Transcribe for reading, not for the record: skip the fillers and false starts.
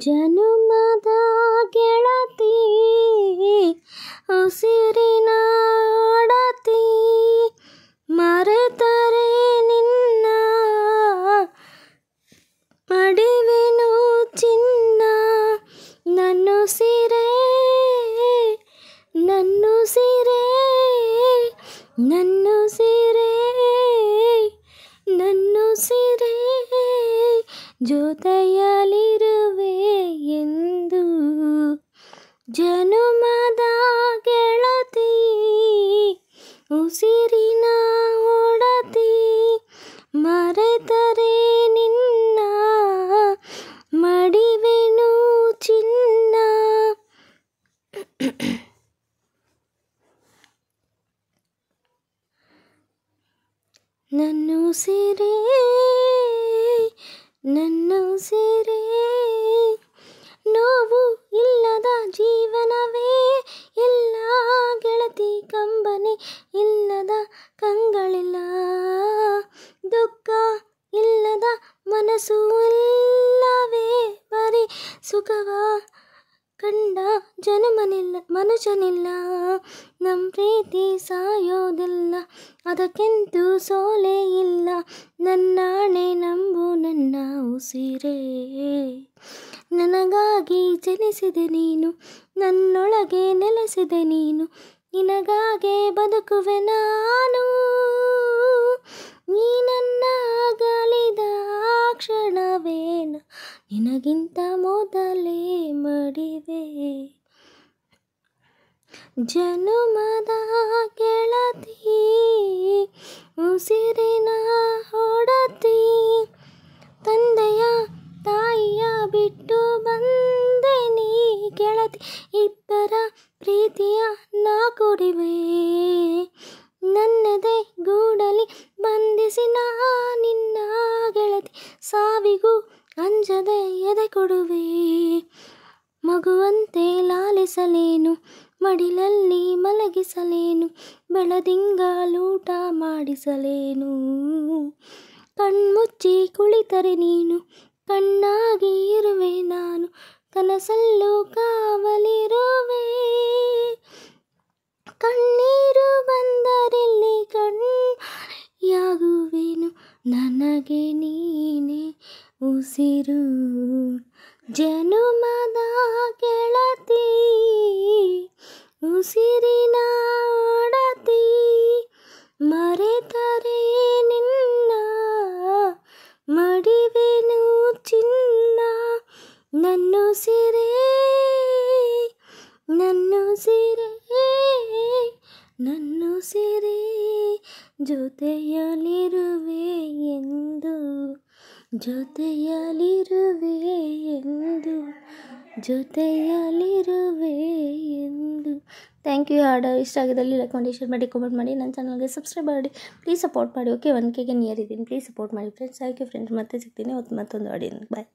ಜನುಮದ ಗೆಳತಿ ಉಸಿರಿನ ಒಡತಿ ಮರೆತರೆ ನಿನ್ನ ಮಡಿವೆನು ಚಿನ್ನ ನನ್ನುಸಿರೇ ನನ್ನುಸಿರೇ ನನ್ನುಸಿರೇ ನನ್ನುಸಿರೇ ಜೊತೆಯಲಿರುವೆ ಎಂದು ಜನುಮದ ಗೆಳತಿ ಉಸಿರಿನ ಒಡತಿ ಮರೆತರೆ ನಿನ್ನ ಮಡಿವೆನು ಚಿನ್ನ. ನನ್ನುಸಿರೇ ನನ್ನುಸಿರೇ ನೋವು ಇಲ್ಲದ ಜೀವನವೇ ಇಲ್ಲ ಗೆಳತಿ, ಕಂಬನಿ ಇಲ್ಲದ ಕಂಗಳಿಲ್ಲ, ದುಃಖ ಇಲ್ಲದ ಮನಸ್ಸು ಇಲ್ಲವೇ, ಬರೀ ಸುಖವ ಕಂಡ ಮನುಷ್ಯನಿಲ್ಲ. ನಮ್ಮ ಪ್ರೀತಿ ಸಾಯೋದಿಲ್ಲ, ಅದಕ್ಕೆಂತೂ ಸೋಲೇ ಇಲ್ಲ. ನನ್ನಾಣೆ ನಂಬು ನನ್ನ ಉಸಿರೇ, ನನಗಾಗಿ ಜನಿಸಿದೆ ನೀನು, ನನ್ನೊಳಗೆ ನೆಲೆಸಿದೆ ನೀನು, ನಿನಗಾಗೆ ಬದುಕುವೆ ನಾನು. ನೀ ನನ್ನ ಅಗಲಿದ ಕ್ಷಣವೇನ ನಿನಗಿಂತ ಮೊದಲೇ ಮಡಿವೆ. ಜನುಮದ ಗೆಳತಿ ಉಸಿರಿನ ಒಡತಿ, ತಂದೆಯ ತಾಯಿಯ ಬಿಟ್ಟು ಬಂದೆ ನೀ ಗೆಳತಿ, ಇಬ್ಬರ ಪ್ರೀತಿಯ ನಾ ಕುಡಿವೆ. ನನ್ನದೇ ಗೂಡಲಿ ಬಂಧಿಸಿ ನಾ ನಿನ್ನ ಗೆಳತಿ, ಸಾವಿಗೂ ಅಂಜದೆ ಎದೆ ಕೊಡುವೆ. ಮಗುವಂತೆ ಲಾಲಿಸಲೇನು, ಮಡಿಲಲ್ಲಿ ಮಲಗಿಸಲೇನು, ಬೆಳದಿಂಗಳೂಟ ಮಾಡಿಸಲೇನು. ಕಣ್ಮುಚ್ಚಿ ಕುಳಿತರೆ ನೀನು, ಕಣ್ಣಾಗಿ ಇರುವೆ ನಾನು, ಕನಸಲ್ಲೂ ಕಾವಲಿರುವೆ. ಕಣ್ಣೀರು ಬಂದರಲ್ಲಿ ಕಣ್ಣಾಗುವೆನು, ನನಗೆ ನೀನೆ ಉಸಿರು. ಜನುಮದ ಗೆಳತಿ ಉಸಿರಿನ ಒಡತಿ ಮರೆತರೆ ನಿನ್ನ ಮಡಿವೆನು ಚಿನ್ನ. ನನ್ನುಸಿರೇ ನನ್ನುಸಿರೇ ನನ್ನುಸಿರೇ ಜೊತೆಯಲಿರುವೆ ಎಂದು, ಜೊತೆಯಲಿರುವೆ ಎಂದು, ಜೊತೆಯಲಿರುವೆ ಎಂದು. Thank you. ಹಾಡು ಇಷ್ಟ ಆಗಿದ್ದಲ್ಲಿ ಲೈಕ್ ಮಾಡಿ, ಶೇರ್ ಮಾಡಿ, ಕಾಮೆಂಟ್ ಮಾಡಿ, ನನ್ನ ಚಾನಲ್ಗೆ ಸಬ್ಸ್ಕ್ರೈಬ್ ಮಾಡಿ, ಪ್ಲೀಸ್ ಸಪೋರ್ಟ್ ಮಾಡಿ. ಓಕೆ, 1Kಗೆ ನಿಯರ್ ಇದ್ದೀನಿ, ಪ್ಲೀಸ್ ಸಪೋರ್ಟ್ ಮಾಡಿ ಫ್ರೆಂಡ್ಸ್. ಥ್ಯಾಂಕ್ ಯು ಫ್ರೆಂಡ್ಸ್, ಮತ್ತೆ ಸಿಗ್ತೀನಿ ಮತ್ತೊಂದು ಆಡಿಯೋ. ಬಾಯ್.